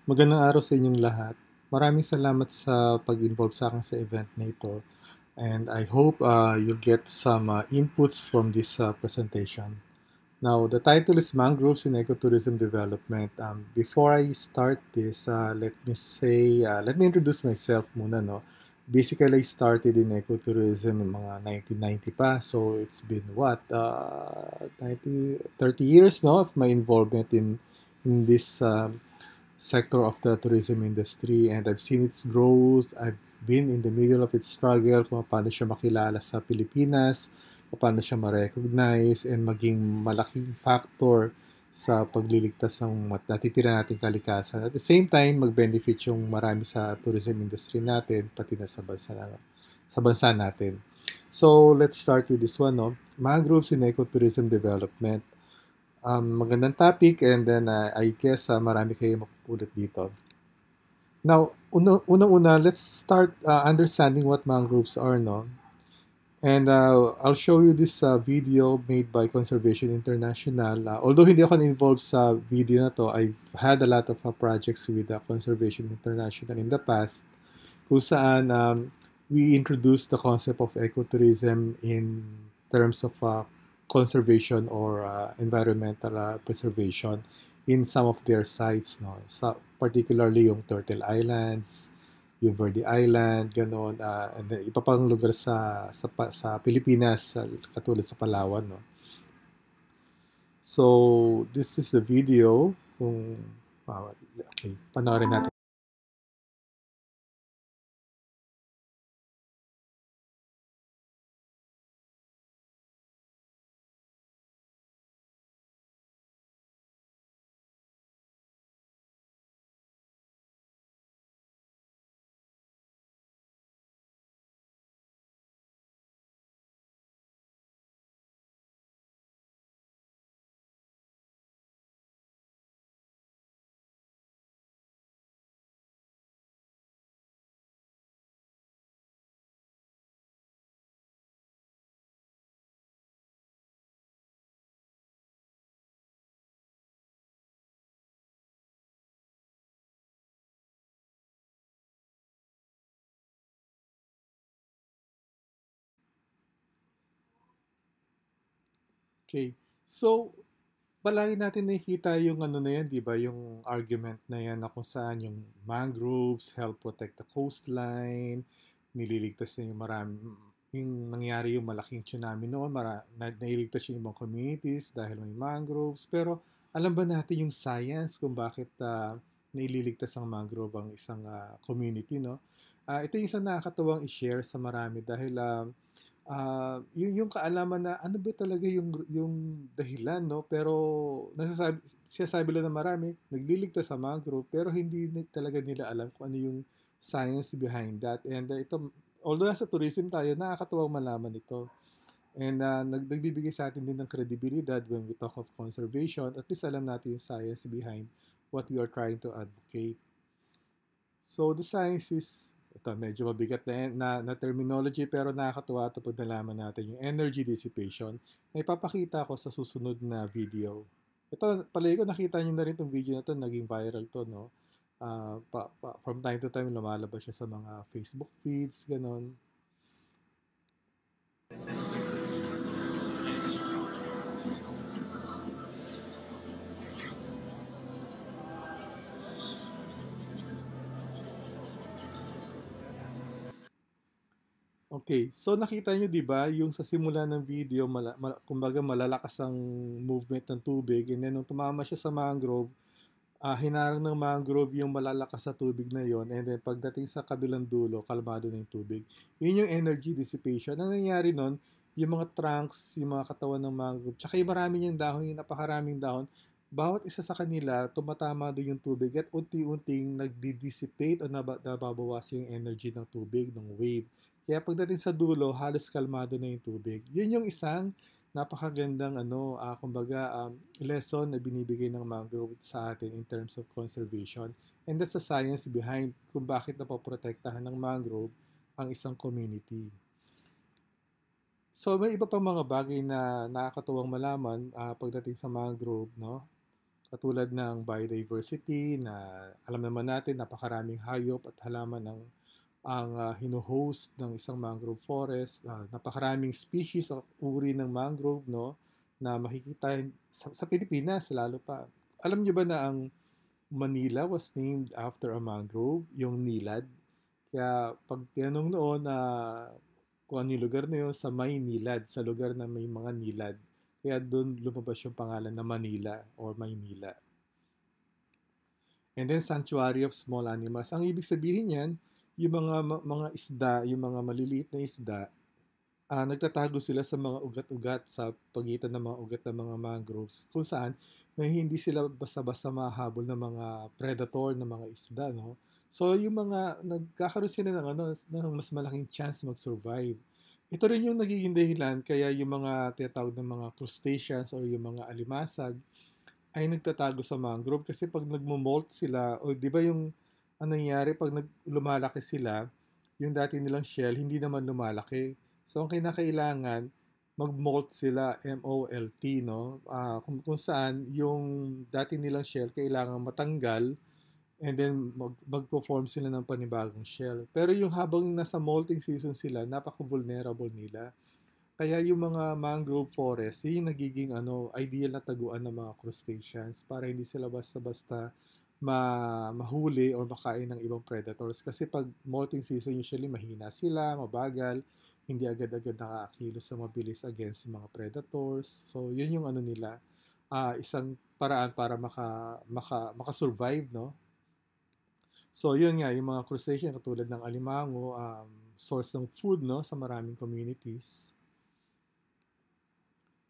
Magandang araw sa inyong lahat. Maraming salamat sa pag-involve sa akin sa event na ito. And I hope you'll get some inputs from this presentation. Now, the title is Mangroves in Ecotourism Development. Before I start this, let me introduce myself muna, no? Basically, I started in ecotourism in mga 1990 pa. So, it's been what? 30 years, no? Of my involvement in this sector of the tourism industry, and I've seen its growth. I've been in the middle of its struggle kung paano siya makilala sa Pilipinas, paano siya ma-recognize and maging malaking factor sa pagliligtas ng natitira nating kalikasan. At the same time, mag-benefit yung marami sa tourism industry natin, pati na sa bansa natin. So, let's start with this one, no? Mangroves in ecotourism development. Magandang topic, and then I guess marami kayong mapupulot dito. Now, unang-una, let's start understanding what mangroves are, no? And I'll show you this video made by Conservation International. Although hindi ako involved sa video na to, I've had a lot of projects with Conservation International in the past kung saan we introduced the concept of ecotourism in terms of conservation or environmental preservation in some of their sites, no? Particularly yung Turtle Islands, yung Verde Island, ganon, and then iba pang lugar sa Pilipinas, katulad sa Palawan, no? So, this is the video. Okay, panoorin natin. Okay. So, palagi natin nakikita yung ano na yan, di ba? Yung argument na yan na kung saan yung mangroves help protect the coastline, nililigtas na yung marami, yung nangyari yung malaking tsunami noon, nailigtas yung ibang communities dahil may mangroves. Pero alam ba natin yung science kung bakit naililigtas ang mangrove ang isang community, no? Ito yung isang nakakatuwang i-share sa marami dahil yung kaalaman na ano ba talaga yung dahilan, no? Pero sinasabi lang na marami, nagliligtas sa mangrove, pero hindi talaga nila alam kung ano yung science behind that. And ito, although nasa tourism tayo, nakakatuwang malaman ito. And nagbibigay sa atin din ng credibilidad when we talk of conservation. At least alam natin yung science behind what we are trying to advocate. So the science is, ito medyo mabigat na terminology, pero nakakatuwa ito pag nalaman natin yung energy dissipation na ipapakita ko sa susunod na video. Ito, palagi ko nakita nyo na rin itong video na ito, naging viral to, no? From time to time, lumalabas siya sa mga Facebook feeds, ganon. Okay, so nakita nyo 'di ba, yung sa simula ng video kumbaga malalakas ang movement ng tubig, and then nung tumama siya sa mangrove, hinarang ng mangrove yung malalakas sa tubig na yon, and then pagdating sa kabilang dulo, kalmado na yung tubig. Yun yung energy dissipation. Ang nangyayari nun, yung mga trunks, yung mga katawan ng mangrove, tsaka yung marami niyang dahon, yung napakaraming dahon, bawat isa sa kanila, tumatama doon yung tubig at unti-unting nagdi-dissipate o nababawas yung energy ng tubig, ng wave. Kaya pagdating sa dulo, halos kalmado na yung tubig. Yun yung isang napakagandang kumbaga lesson na binibigay ng mangrove sa atin in terms of conservation. And that's the science behind kung bakit napoprotektahan ng mangrove ang isang community. So may iba pang mga bagay na nakakatuwang malaman pagdating sa mangrove, no? katulad ng biodiversity na alam naman natin napakaraming hayop at halaman hino-host ng isang mangrove forest. Napakaraming species o uri ng mangrove, no, na makikita sa Pilipinas lalo pa. Alam niyo ba na ang Manila was named after a mangrove, yung Nilad? Kaya pag tinanong noon na kung ano yung lugar na yun, sa may Nilad, sa lugar na may mga nilad. Kaya doon lumabas yung pangalan na Manila or Maynila. And then Sanctuary of Small Animals. Ang ibig sabihin niyan, yung mga isda, yung mga maliliit na isda, nagtatago sila sa mga ugat-ugat sa pagitan ng mga ugat ng mga mangroves kung saan may hindi sila basta-basta mahabol ng mga predator ng mga isda, no? So yung mga nagkakaroon sila ng ng mas malaking chance mag-survive. Ito rin yung nagiging dahilan kaya yung mga tinatawag ng mga crustaceans or yung mga alimasag ay nagtatago sa mangrove kasi pag nagmo-molt sila o 'di ba yung nangyayari pag lumalaki sila, yung dati nilang shell hindi naman lumalaki. So ang kinakailangan mag-molt sila, M-O-L-T, no? Kung saan yung dati nilang shell kailangan matanggal and then magpo-form sila ng panibagong shell. Pero yung habang nasa molting season sila, napaka-vulnerable nila. Kaya yung mga mangrove forest, yun yung nagiging ideal na taguan ng mga crustaceans para hindi sila basta-basta mahuli or makain ng ibang predators. Kasi pag molting season, usually mahina sila, mabagal, hindi agad-agad nakakakilos sa mabilis against mga predators. So, yun yung nila, isang paraan para makasurvive, no? So, yun nga, yung mga crustacean katulad ng alimango, source ng food, no, sa maraming communities.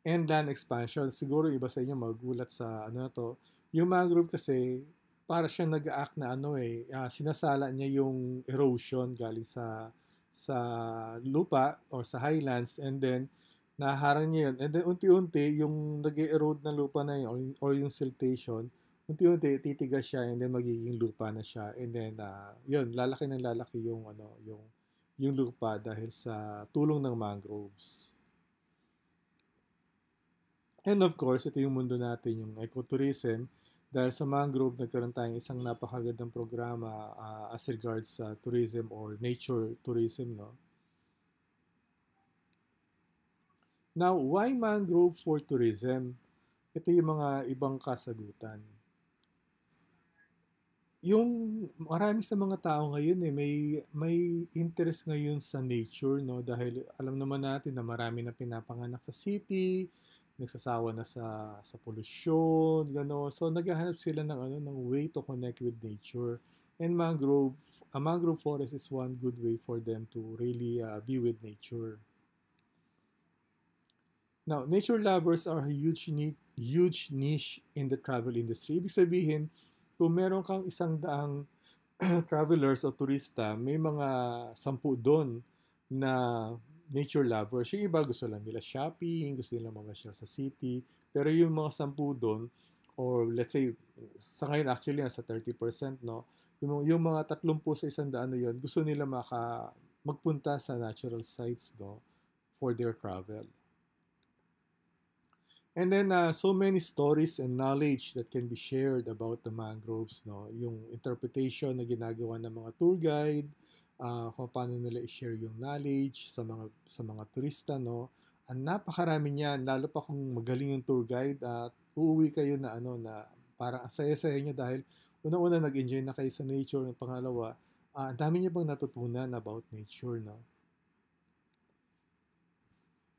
And land expansion. Siguro iba sa inyo magulat sa na to. Yung mangrove kasi, para siyang nag-act na sinasala niya yung erosion galing sa lupa or sa highlands and then naharang niya yun. And then unti-unti yung nag-erode na lupa na yun or yung siltation, unti-unti titigas siya and then magiging lupa na siya. And then yun, lalaki ng lalaki yung lupa dahil sa tulong ng mangroves. And of course, ito yung mundo natin, yung ecotourism. Dahil sa mangrove, nagkaroon tayong isang napakagandang programa as regards sa tourism or nature tourism, no? Now, why mangrove for tourism? Ito yung mga ibang kasagutan. Yung marami sa mga tao ngayon may interest ngayon sa nature, no, dahil alam naman natin na marami na pinapanganak sa city, nagsasawa na sa polusyon, gano. So naghahanap sila ng ng way to connect with nature. And a mangrove forest is one good way for them to really be with nature. Now, nature lovers are a huge niche in the travel industry. Ibig sabihin, kung meron kang 100 travelers o turista, may mga 10 doon na nature lovers. Yung iba gusto lang nila shopping, gusto nila mamasyal sa city. Pero yung mga 10 doon, or let's say, sa ngayon actually nasa 30%, no? Yung mga 30 sa 100 na yun, gusto nila magpunta sa natural sites, no? For their travel. And then so many stories and knowledge that can be shared about the mangroves, no? Yung interpretation na ginagawa ng mga tour guide, kung paano nila i-share yung knowledge sa mga turista, no? Ang napakarami niyan, lalo pa kung magaling yung tour guide at uuwi kayo na na parang ang saya-saya niyo dahil unang-una nag-enjoy na kayo sa nature, ng pangalawa, ang dami niyo bang natutunan about nature, no?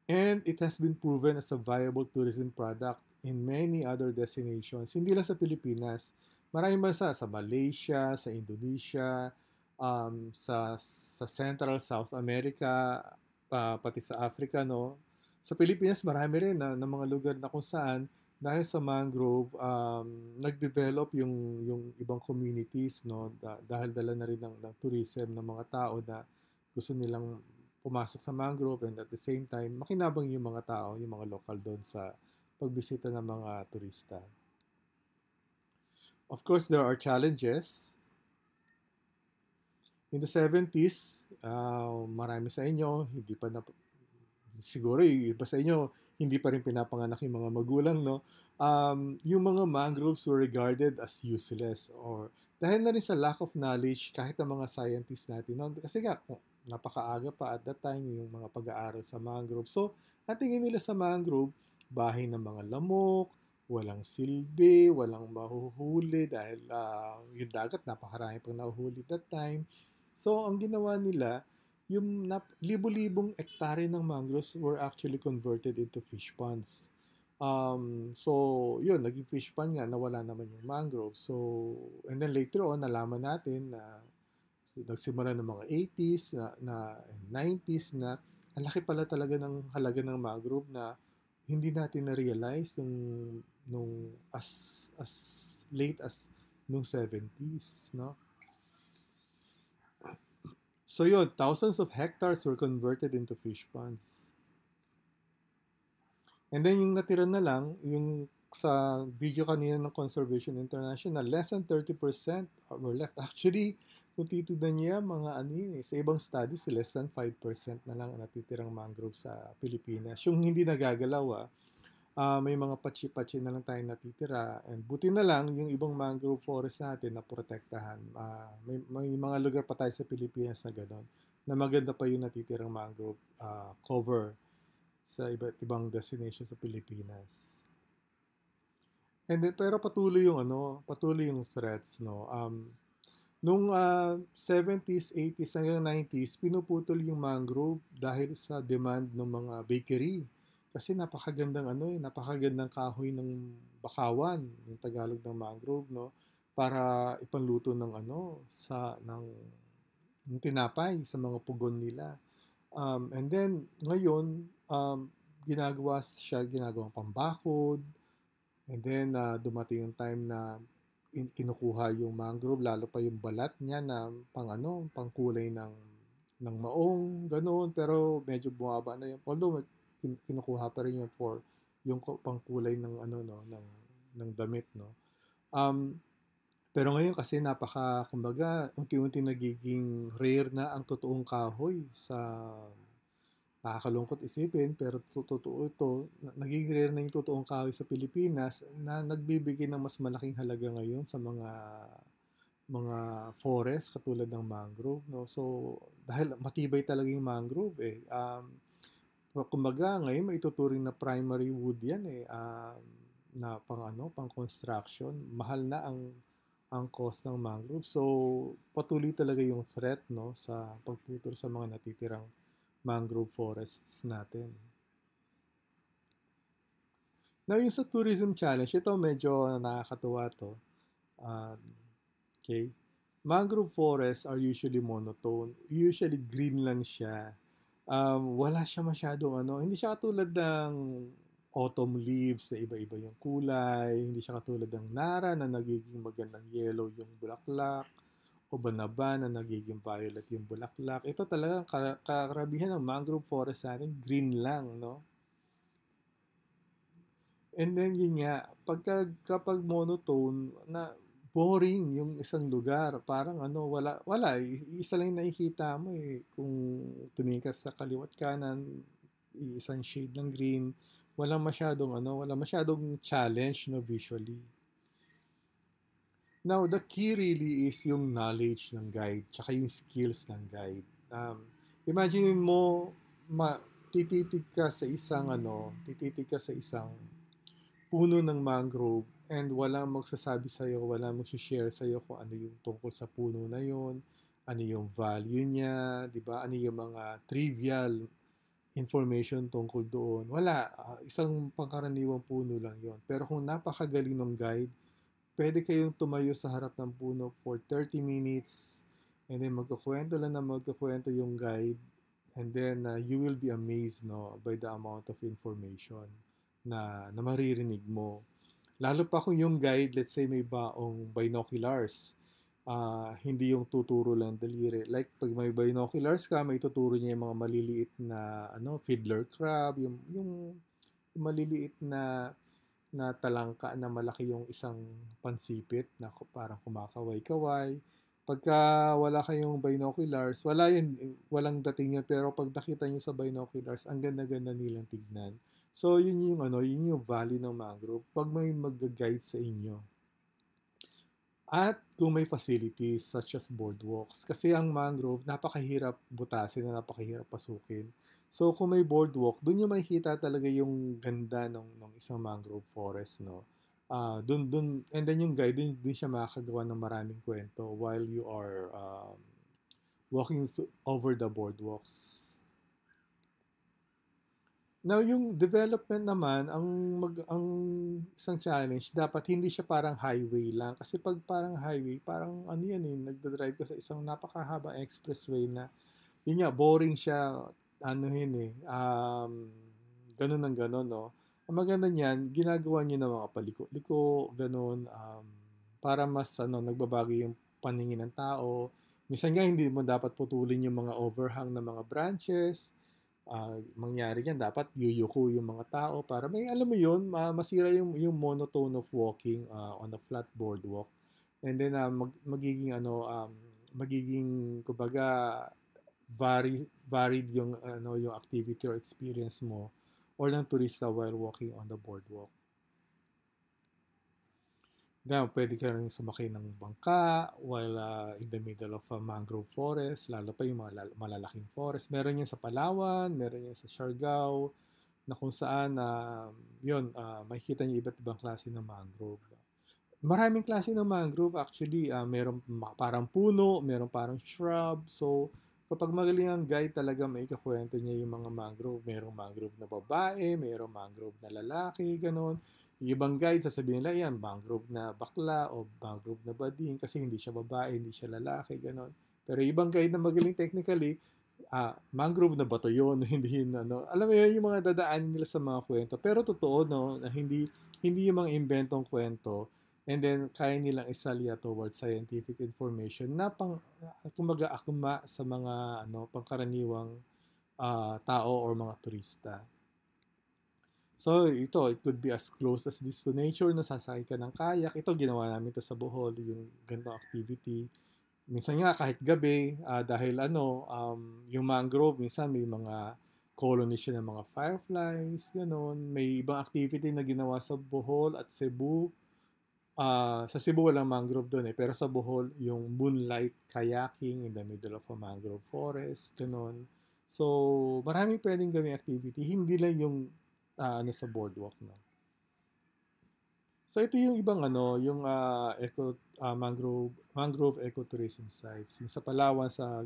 And it has been proven as a viable tourism product in many other destinations, hindi lang sa Pilipinas. Maraming bansa, sa Malaysia, sa Indonesia, sa Central South America, pati sa Africa, no? Sa Pilipinas, marami rin na mga lugar na kung saan dahil sa mangrove, nag-develop yung ibang communities, no? Dahil dala na rin ng tourism ng mga tao na gusto nilang pumasok sa mangrove and at the same time, makinabang yung mga tao, yung mga local doon sa pagbisita ng mga turista. Of course, there are challenges. In the 70s, marami sa inyo, hindi pa na, siguro iba sa inyo, hindi pa rin pinapanganak yung mga magulang, no? Yung mga mangroves were regarded as useless or dahil na rin sa lack of knowledge kahit ang mga scientists natin, no? Kasi nga, napakaaga pa at that time yung mga pag-aaral sa mangrove. So, ang tingin nila sa mangrove, bahay ng mga lamok, walang silbi, walang mahuhuli dahil yung dagat napakarami pang nahuhuli that time. So, ang ginawa nila, yung libo-libong ektarya ng mangroves were actually converted into fish ponds. So, yun, naging fish pond nga, nawala naman yung mangrove. So, and then later on, nalaman natin na so, nagsimula ng mga 80s na 90s na ang laki pala talaga ng halaga ng mangrove na hindi natin na-realize nung as late as nung 70s, no? So yun, thousands of hectares were converted into fish ponds. And then yung natira na lang, yung sa video kanina ng Conservation International, less than 30% were left. Actually, kung titignan niya, mga ano yun, sa ibang studies, less than 5% na lang ang natitirang mangrove sa Pilipinas. Yung hindi nagagalaw, may mga patsi-patsi na lang tayo natitira. And buti na lang, yung ibang mangrove forest natin na protektahan. May mga lugar pa tayo sa Pilipinas na gano'n, na maganda pa yung natitirang mangrove cover sa iba't ibang destination sa Pilipinas. And then, pero patuloy yung threats, no. Nung 70s, 80s hanggang 90s, pinuputol yung mangrove dahil sa demand ng mga bakery. Kasi napakagandang kahoy ng bakawan, yung Tagalog ng mangrove, no, para ipanluto ng ng tinapay sa mga pugon nila. And then, ngayon, ginagawang pambakod. And then, dumating yung time na kinukuha yung mangrove, lalo pa yung balat niya na pang kulay ng maong, ganoon. Pero medyo bumaba na yun. Although, kinukuha pa rin yun for yung pangkulay ng ng damit, no. Um, pero ngayon kasi kumbaga, unti-unti nagiging rare na ang totoong kahoy sa nakakalungkot isipin, pero totoo ito, nagiging rare na yung totoong kahoy sa Pilipinas na nagbibigay ng mas malaking halaga ngayon sa mga forest katulad ng mangrove, no? So, dahil matibay talaga yung mangrove eh. Kumbaga, ngayon maituturing na primary wood yan eh. Na pang construction. Mahal na ang cost ng mangrove. So, patuloy talaga yung threat, no, sa pagputol sa mga natitirang mangrove forests natin. Now, yung sa tourism challenge, ito medyo nakakatuwa to. Um, okay. Mangrove forests are usually monotone. Usually green lang siya. Wala siya masyadong hindi siya katulad ng autumn leaves na iba-iba yung kulay. Hindi siya katulad ng nara na nagiging magandang yellow yung bulaklak o banaba na nagiging violet yung bulaklak. Ito talaga karamihan ng mangrove forest natin green lang, no? And then yun nga, kapag monotone na boring yung isang lugar, parang wala, isa lang yung nakikita mo eh. Kung tumingin ka sa kaliwat kanan, isang shade ng green, walang masyadong challenge no visually. Now, the key really is yung knowledge ng guide, tsaka yung skills ng guide. Imagine mo, tititig ka sa isang puno ng mangrove and walang magsasabi sa'yo, walang mag-share sa'yo kung ano yung tungkol sa puno na yon, ano yung value niya, di ba? Ano yung mga trivial information tungkol doon. Wala, isang pangkaraniwang puno lang yon. Pero kung napakagaling ng guide, pwede kayong tumayo sa harap ng puno for 30 minutes and then magkakwento yung guide and then you will be amazed, no, by the amount of information na maririnig mo. Lalo pa kung yung guide, let's say may baong binoculars, hindi yung tuturo lang daliri. Like pag may binoculars ka, may tuturo niya yung mga maliliit na fiddler crab, yung maliliit na talangka na malaki yung isang pansipit na parang kumakaway-kaway. Pagka wala kayong binoculars, walang dating yan. Pero pag nakita nyo sa binoculars, ang ganda-ganda nilang tignan. So, yun yung value ng mangrove. Pag may mag-guide sa inyo, at kung may facilities such as boardwalks. Kasi ang mangrove, napakahirap butasin na napakahirap pasukin. So kung may boardwalk, dun yung makikita talaga yung ganda ng isang mangrove forest, no? And then yung guide, dun siya makakagawa ng maraming kwento while you are walking over the boardwalks. Now, yung development naman, ang isang challenge, dapat hindi siya parang highway lang. Kasi pag parang highway, parang ano yan eh, nagdadrive ka sa isang napakahaba expressway na, yun nga, boring siya, ano yun eh, ganun ng ganun, no? Ang maganda niyan, ginagawa niyo ng mga paliko-liko, ganun, para mas, nagbabago yung paningin ng tao. Minsan nga, hindi mo dapat putulin yung mga overhang ng mga branches, mangyari yan, dapat yuyuko yung mga tao para may, alam mo yun, masira yung monotone of walking on a flat boardwalk. And then, magiging, kumbaga, varied yung activity or experience mo or ng turista while walking on the boardwalk. Now, pwede ka rin sumakay ng bangka while in the middle of a mangrove forest, lalo pa yung mga malalaking forest. Meron yan sa Palawan, meron yan sa Siargao, na kung saan, makikita niyo iba't ibang klase ng mangrove. Maraming klase ng mangrove actually. Meron parang puno, meron parang shrub. So, kapag magaling ang guide talaga, may ikakwento niya yung mga mangrove. Merong mangrove na babae, merong mangrove na lalaki, ganun. Yung ibang guide, sasabihin nila, yan, mangrove na bakla o mangrove na bading kasi hindi siya babae, hindi siya lalaki, ganun. Pero ibang guide na magaling technically, mangrove na ba to yun? Hindi yun, ano. Alam mo yun, yung mga dadaanin nila sa mga kwento. Pero totoo, no, na hindi yung mga inventong kwento. And then, kaya nilang isalya towards scientific information na kumbaga akma sa mga pangkaraniwang tao or mga turista. So, it could be as close as this to nature, na sasakay ka ng kayak. Ito, ginawa namin ito sa Bohol, yung ganitong activity. Minsan nga, kahit gabi, dahil yung mangrove, minsan may mga colony siya ng mga fireflies, gano'n. May ibang activity na ginawa sa Bohol at Cebu. Sa Cebu walang mangrove doon eh, pero sa Bohol, yung moonlight kayaking in the middle of a mangrove forest, ganun. So, maraming pwedeng gawing activity, hindi lang yung sa boardwalk, no? So, ito yung ibang yung mangrove ecotourism sites. Yung sa Palawan, sa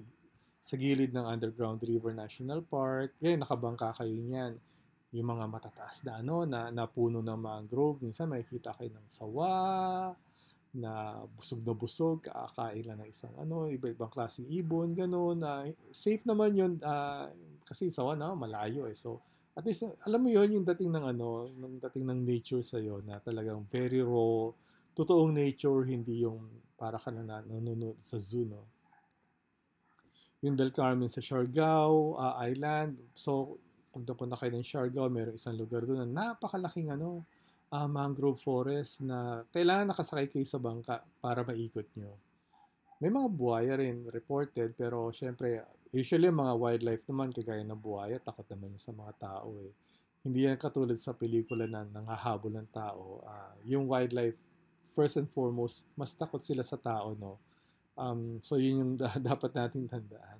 gilid ng Underground River National Park, yan, nakabangka kayo niyan. Yung mga matataas na puno ng mangrove, minsan makikita kayo ng sawa, na busog, kakain lang ng isang iba-ibang klaseng ibon, gano'n. Safe naman yun, kasi sawa na, malayo eh. So, at least, alam mo yun, yung dating ng nature sa'yo na talagang very raw, totoong nature, hindi yung para ka na nanonood sa zoo, no? Yung Del Carmen sa Siargao Island. So, pag napunta kayo ng Siargao, mayroong isang lugar doon na napakalaking mangrove forest na kailangan nakasakay kayo sa bangka para maikot nyo. May mga buhaya rin reported, pero syempre, usually mga wildlife naman, kagaya ng buhaya, takot naman yun sa mga tao eh. Hindi yan katulad sa pelikula na nangahabol ng tao. Yung wildlife, first and foremost, mas takot sila sa tao, no? So yun yung dapat nating tandaan.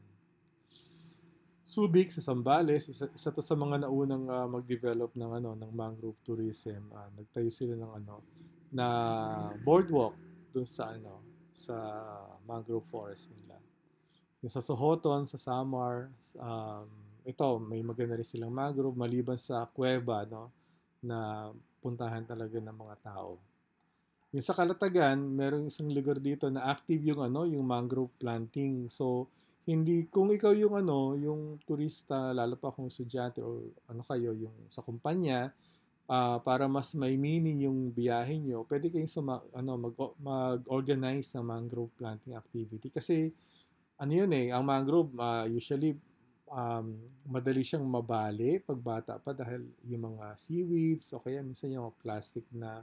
Subic sa Zambales, isa to sa mga naunang mag-develop ng mangrove tourism. Nagtayo sila ng na boardwalk dun sa mangrove forest nila. Yung sa Sohoton, sa Samar, ito may maganda rin silang mangrove maliban sa kuweba, no, na puntahan talaga ng mga tao. Yung sa Kalatagan, merong isang lugar dito na active yung mangrove planting. So, hindi kung ikaw yung turista, lalo pa kung estudyante o kayo yung sa kumpanya, para mas may meaning yung biyahe nyo, pwede kayong mag-organize ng mangrove planting activity. Kasi ano yun eh, ang mangrove usually madali siyang mabali pag bata pa dahil yung mga seaweeds o kaya minsan yung mga plastic na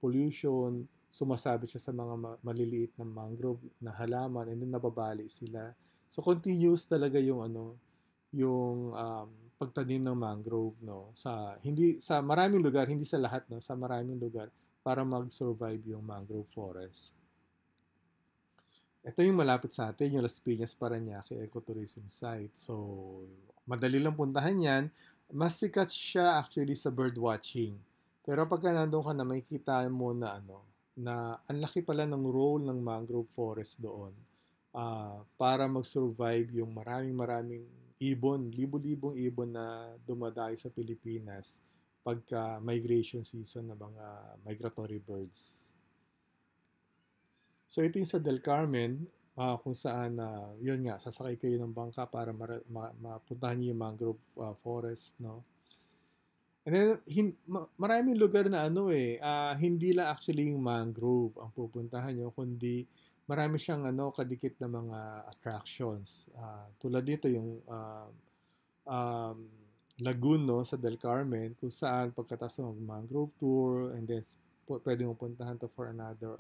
pollution, sumasabit siya sa mga maliliit na mangrove na halaman and then nababali sila. So continuous talaga yung pagtanim ng mangrove, no, sa maraming lugar, hindi sa lahat, no, sa maraming lugar para mag-survive yung mangrove forest. Ito yung malapit sa atin, yung Las Piñas, Parañaque Ecotourism Site. So, madali lang puntahan yan. Mas sikat siya actually sa bird watching. Pero pagka nandun ka na, makikita mo na na ang laki pala ng role ng mangrove forest doon para mag-survive yung maraming ibon, libo-libong ibon na dumadayo sa Pilipinas pagka migration season ng mga migratory birds. So ito yung sa Del Carmen, kung saan, yun nga, sasakay kayo ng bangka para mapuntahan niyo yung mangrove forest, no? And then, maraming lugar na hindi lang actually yung mangrove ang pupuntahan nyo, kundi marami siyang kadikit na mga attractions. Tulad dito yung um, lagoon, no, sa Del Carmen, kung saan pagkatapos ng mangrove tour, and then pwede mong puntahan to for another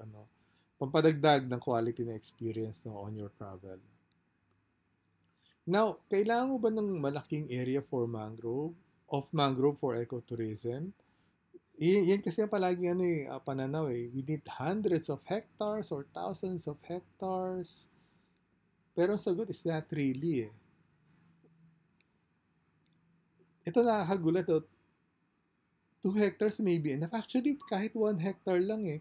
pampadagdag ng quality na experience, no, on your travel. Now, kailangan mo ba ng malaking area for mangrove for ecotourism? Yan kasi ang palagi pananaw eh. We need hundreds of hectares or thousands of hectares. Pero ang sagot is not really eh. Ito nakakagulat, 2 hectares may be enough. Actually, kahit 1 hectare lang eh.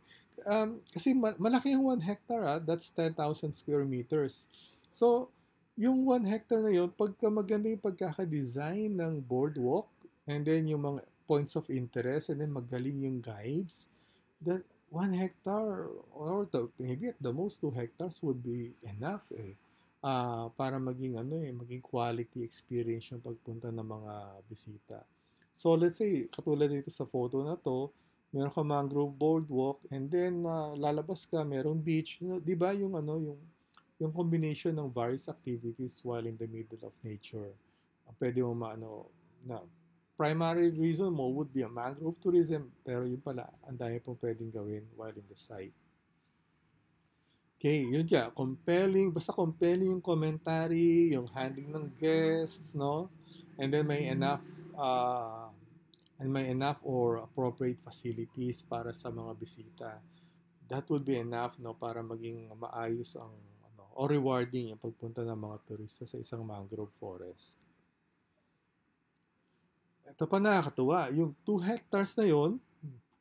Kasi malaki ang 1 hectare, that's 10,000 square meters. So, yung 1 hectare na yun, pagka maganda yung pagkakadesign ng boardwalk, and then yung mga points of interest, and then magaling yung guides, that 1 hectare, or maybe at the most 2 hectares would be enough eh. Para maging maging quality experience yung pagpunta ng mga bisita. So let's say, katulad dito sa photo na to, meron ka mangrove boardwalk, and then lalabas ka, merong beach. Di ba yung combination ng various activities while in the middle of nature. Pwede mo na primary reason mo would be a mangrove tourism, pero yun pala, ang dami pong pwedeng gawin while in the site. Okay, yun siya. Basta compelling yung commentary, yung handling ng guests, no? And then may enough or appropriate facilities para sa mga bisita. That would be enough, no, para maging maayos o rewarding yung pagpunta ng mga turista sa isang mangrove forest. Ito pa nakakatuwa, yung 2 hectares na yon,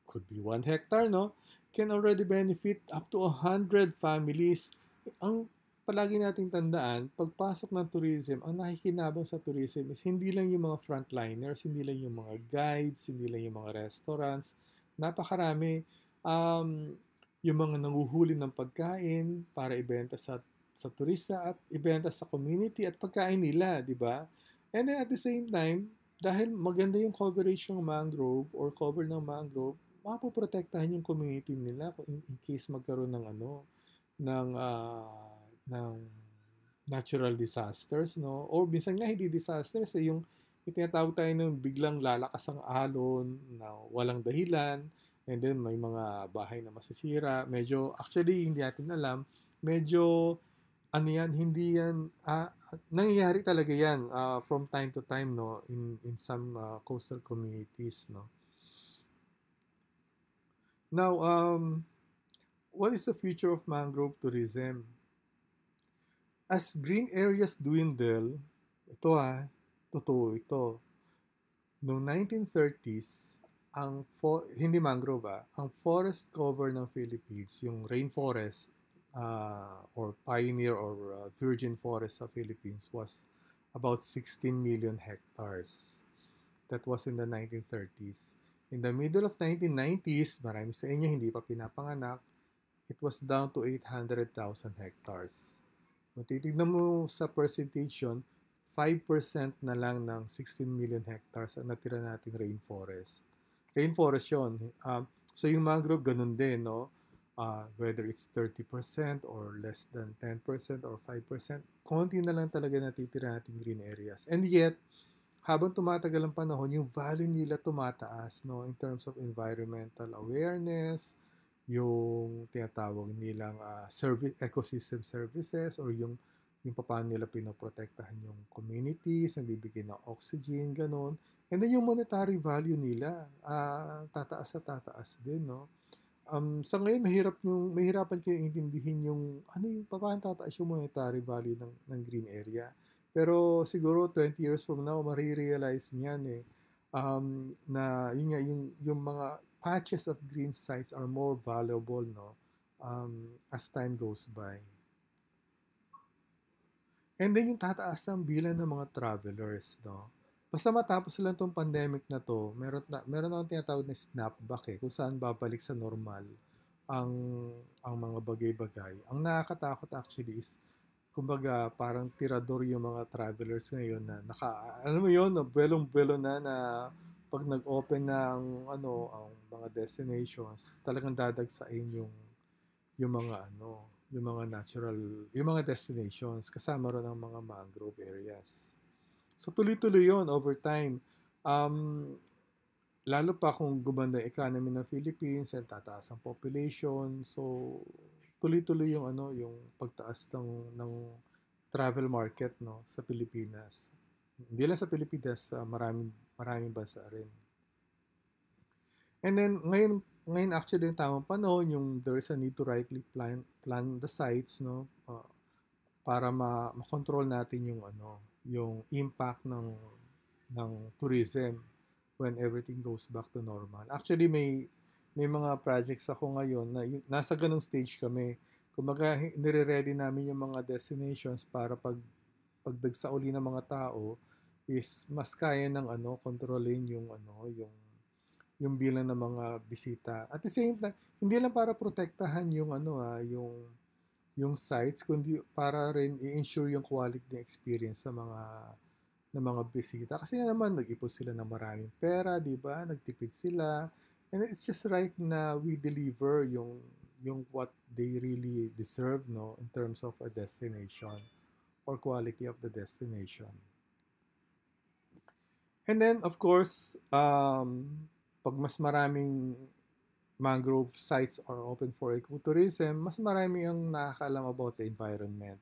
could be 1 hectare, no, can already benefit up to 100 families. Ang palagi nating tandaan, pagpasok ng tourism, ang nakikinabang sa tourism is hindi lang yung mga frontliners, hindi lang yung mga guides, hindi lang yung mga restaurants. Napakarami. Yung mga nanguhuli ng pagkain para ibenta sa turista at ibenta sa community at pagkain nila, di ba? And then at the same time, dahil maganda yung coverage ng mangrove or cover ng mangrove, mapoprotektahan yung community nila in case magkaroon ng natural disasters, no? Or minsan nga hindi disasters, yung tinatawag tayo ng biglang lalakas ang alon na walang dahilan, and then may mga bahay na masisira. Medyo, actually, hindi natin alam, medyo, hindi yan, nangyayari talaga yan from time to time, no? In some coastal communities, no? Now, what is the future of mangrove tourism? As green areas dwindle, totoo ito. Noong 1930s, hindi mangrove ang forest cover ng Philippines, yung rainforest or pioneer or virgin forest sa Philippines was about 16 million hectares. That was in the 1930s. In the middle of 1990s, marami sa inyo hindi pa pinapanganak, it was down to 800,000 hectares. Kung titignan mo sa percentage yun, 5% na lang ng 16 million hectares ang natira nating rainforest. Rainforest yun. So yung mangrove, ganun din, no? Whether it's 30% or less than 10% or 5%, konti na lang talaga natitira nating green areas. And yet, habang tumatagal ang panahon, yung value nila tumataas, no, in terms of environmental awareness, yung tinatawag nilang ecosystem services, or yung yung paano nila pinoprotektahan yung communities, nagbibigay ng oxygen, gano'n. And then yung monetary value nila, tataas sa tataas din, no? Sa ngayon mahirapan kayong intindihin yung ano yung papaano tataas yung monetary value ng green area. Pero siguro 20 years from now, marirealize niyan eh. Na yun nga, yung mga patches of green sites are more valuable, no? As time goes by. And then yung tataas ng bilang ng mga travelers, no? Basta matapos lang tong pandemic na to, meron akong tinatawag na snapback eh, kung saan babalik sa normal ang ang mga bagay-bagay. Ang nakakatakot actually is kumbaga parang tirador yung mga travelers ngayon na alam mo yun, no, buwelong-buwelo na pag nag-open ng ang mga destinations, talagang dadagsain yung mga yung mga natural, yung mga destinations kasama ron ang mga mangrove areas. So tuloy-tuloy 'yon over time. Um, Lalo pa kung gumanda ang economy ng Philippines and tataas ang population. So tuloy-tuloy yung yung pagtaas ng travel market no sa Pilipinas. Hindi lang sa Pilipinas, sa maraming maraming bansa rin. And then ngayon actually yung tamang panahon yung there is a need to rightly plan the sites no para makontrol natin yung yung impact ng tourism when everything goes back to normal. Actually may mga projects ako ngayon na nasa ganung stage kami. Kumbaga nire-ready namin yung mga destinations para pagdagsa uli ng mga tao is mas kaya ng kontrolin yung yung bilang ng mga bisita. At the same time, hindi lang para protektahan yung yung sites kundi para rin i-ensure yung quality ng experience ng mga bisita. Kasi naman nag-ipon sila ng maraming pera, 'di ba? Nagtipid sila. And it's just right na we deliver yung what they really deserve no in terms of a destination or quality of the destination. And then of course, pag mas maraming mangrove sites are open for ecotourism, mas marami ang nakakaalam about the environment.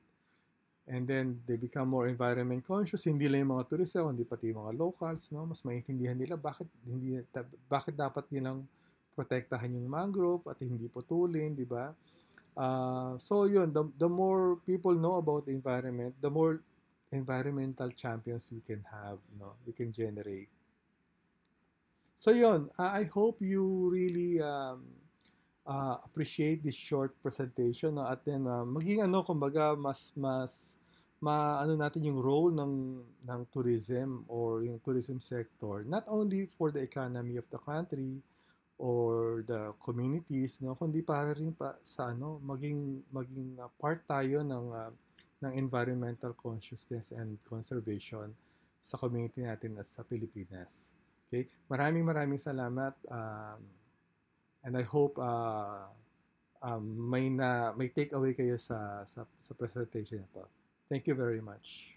And then they become more environment conscious, hindi lang yung mga turista, kundi pati yung mga locals, no? Mas maintindihan nila bakit dapat nilang protektahan yung mangrove at hindi putulin, di ba? So yun, the more people know about the environment, the more environmental champions we can have, no? We can generate. So yun, I hope you really appreciate this short presentation no? At then maging kumbaga mas maano natin yung role ng tourism or yung tourism sector not only for the economy of the country or the communities no kundi para rin pa sa maging part tayo ng environmental consciousness and conservation sa community natin as sa Pilipinas. Okay? Maraming maraming salamat. And I hope may take away kayo sa presentation na to. Thank you very much.